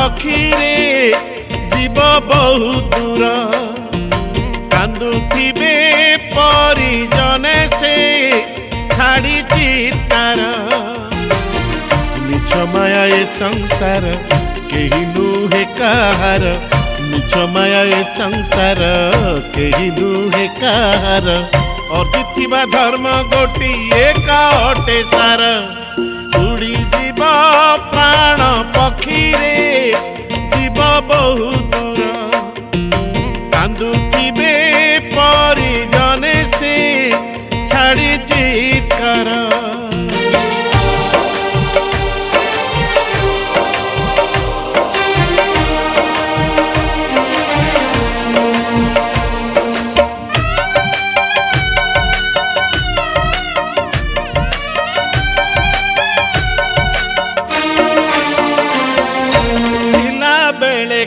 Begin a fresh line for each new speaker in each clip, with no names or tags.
पक्षी रे जीव बहु दूर कांदुथिबे परिजने से छाड़ी चित्कार मिछ माया ए संसार केही नुहे कहार मिछ माया ए संसार केही नुहे कहार अर्थिबा धर्म गोटिए का अटे सार उड़ी जीव प्राण पक्षी रे जीव बहु दूर कांदुथिबे परिजने से छाड़ी चित्कार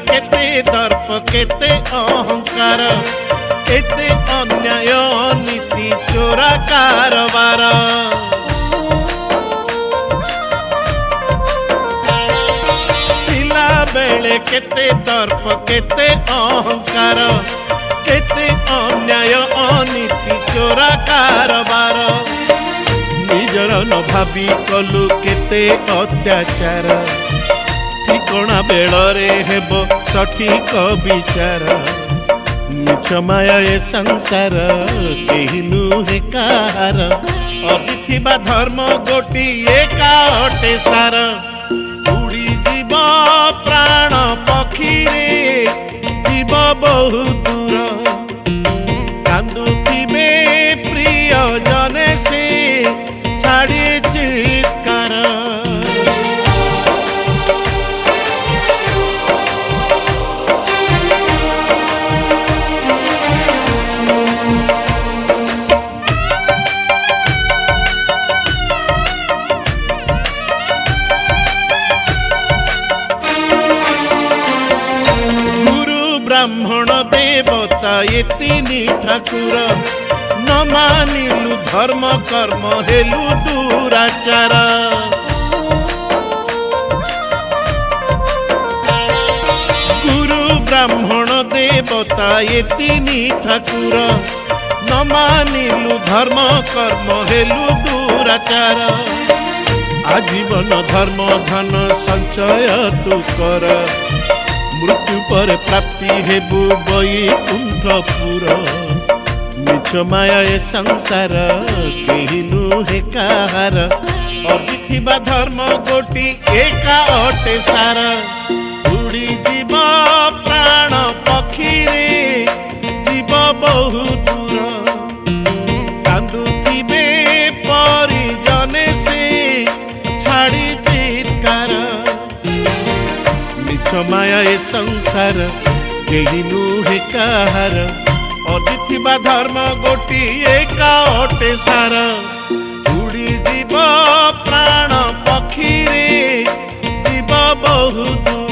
केते दर्प केते अहंकार केते अन्याय नीति चोरा कारबार पिला बेले केते दर्प केते अहंकार केते अन्याय अनीति चोरा कारबार निजर न भावी कलु केते अत्याचार ठिकणा बेलरे हेबो सठिक विचार मिछ माया ए संसार केही नुहे कहार अर्थिबा धर्म गोटिए का अटे सार उड़ी जीव प्राण पक्षी रे जीव बहु दूर कांदुथिबे प्रिय जने से छाड़ी चित्कार ब्राह्मण देवता ये तीनी ठाकुर न मानिलु धर्म कर्म हेलु दुराचार गुरु ब्राह्मण देवता ये तीनी ठाकुर न मानिलु धर्म कर्म हेलु दुराचार आजीवन धर्म धन संचय तु कर मृत्यु पर प्राप्ति हेबु वैकुंठपुर मिछ माया ए संसार केही नुहे कहार अर्थिबा धर्म गोटी एका अटे सार उड़ी जीव प्राण पक्षी रे जीव बहु दूर कांदुथिबे परिजने से छाड़ी चित्कार मिछ माया ए संसार केही नुहे कहार अर्थिबा धर्म गोटिए का अटे सार उड़ी जीव प्राण पक्षी रे जीव बहु दूर।